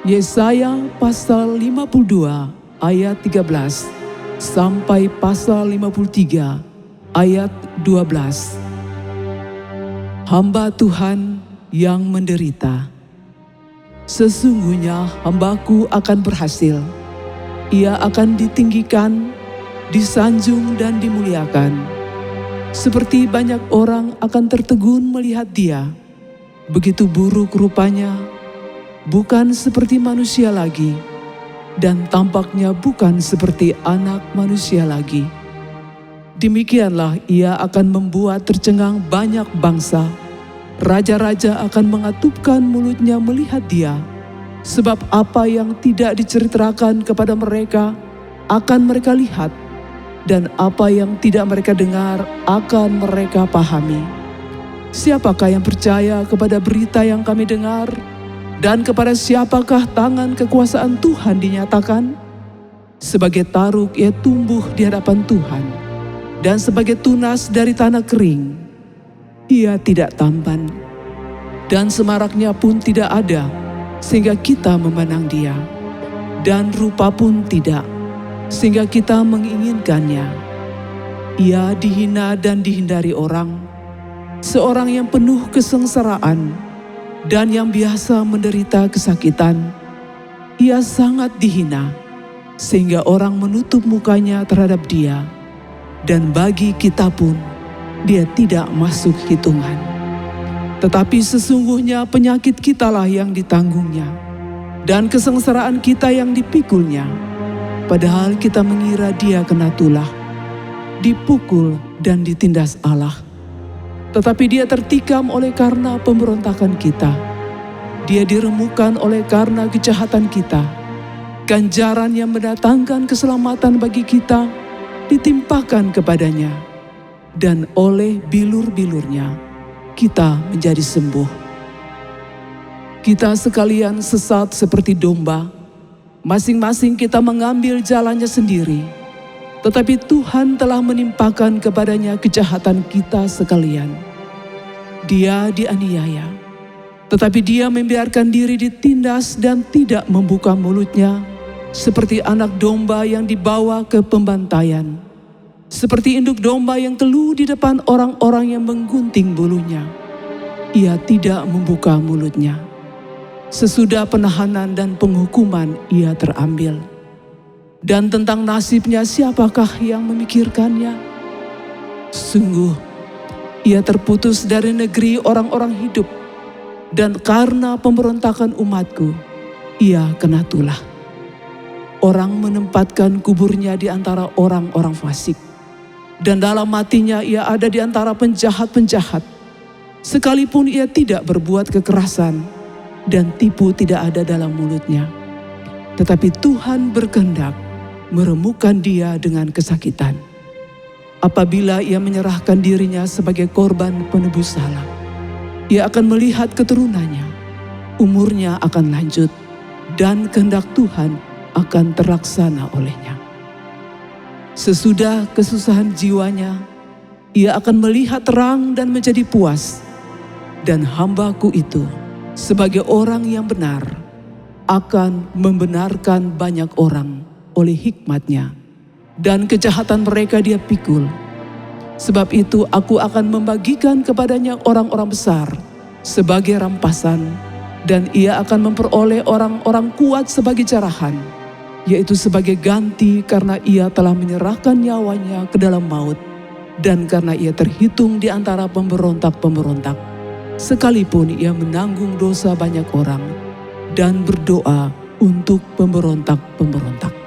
Yesaya pasal 52 ayat 13 sampai pasal 53 ayat 12. Hamba Tuhan yang menderita. Sesungguhnya hambaku akan berhasil. Ia akan ditinggikan, disanjung dan dimuliakan. Seperti banyak orang akan tertegun melihat dia. Begitu buruk rupanya, bukan seperti manusia lagi, dan tampaknya bukan seperti anak manusia lagi. Demikianlah ia akan membuat tercengang banyak bangsa. Raja-raja akan mengatupkan mulutnya melihat dia, sebab apa yang tidak diceritakan kepada mereka akan mereka lihat, dan apa yang tidak mereka dengar akan mereka pahami. Siapakah yang percaya kepada berita yang kami dengar? Dan kepada siapakah tangan kekuasaan Tuhan dinyatakan? Sebagai taruk ia tumbuh di hadapan Tuhan, dan sebagai tunas dari tanah kering. Ia tidak tampan, dan semaraknya pun tidak ada, sehingga kita memandang dia. Dan rupa pun tidak, sehingga kita menginginkannya. Ia dihina dan dihindari orang, seorang yang penuh kesengsaraan, dan yang biasa menderita kesakitan. Ia sangat dihina, sehingga orang menutup mukanya terhadap dia, dan bagi kita pun dia tidak masuk hitungan. Tetapi sesungguhnya penyakit kitalah yang ditanggungnya, dan kesengsaraan kita yang dipikulnya. Padahal kita mengira dia kena tulah, dipukul dan ditindas Allah. Tetapi dia tertikam oleh karena pemberontakan kita. Dia diremukkan oleh karena kejahatan kita. Ganjaran yang mendatangkan keselamatan bagi kita ditimpakan kepadanya. Dan oleh bilur-bilurnya kita menjadi sembuh. Kita sekalian sesat seperti domba. Masing-masing kita mengambil jalannya sendiri. Tetapi Tuhan telah menimpakan kepadanya kejahatan kita sekalian. Dia dianiaya, tetapi dia membiarkan diri ditindas dan tidak membuka mulutnya, seperti anak domba yang dibawa ke pembantaian, seperti induk domba yang teluh di depan orang-orang yang menggunting bulunya. Ia tidak membuka mulutnya. Sesudah penahanan dan penghukuman ia terambil. Dan tentang nasibnya siapakah yang memikirkannya? Sungguh, ia terputus dari negeri orang-orang hidup, dan karena pemberontakan umatku, ia kena tulah. Orang menempatkan kuburnya di antara orang-orang fasik, dan dalam matinya ia ada di antara penjahat-penjahat. Sekalipun ia tidak berbuat kekerasan, dan tipu tidak ada dalam mulutnya. Tetapi Tuhan berkehendak meremukkan dia dengan kesakitan. Apabila ia menyerahkan dirinya sebagai korban penebus salah, ia akan melihat keturunannya, umurnya akan lanjut, dan kehendak Tuhan akan terlaksana olehnya. Sesudah kesusahan jiwanya, ia akan melihat terang dan menjadi puas. Dan hambaku itu, sebagai orang yang benar, akan membenarkan banyak orang oleh hikmatnya, dan kejahatan mereka dia pikul. Sebab itu aku akan membagikan kepadanya orang-orang besar sebagai rampasan, dan ia akan memperoleh orang-orang kuat sebagai jarahan, yaitu sebagai ganti karena ia telah menyerahkan nyawanya ke dalam maut, dan karena ia terhitung di antara pemberontak-pemberontak, sekalipun ia menanggung dosa banyak orang dan berdoa untuk pemberontak-pemberontak.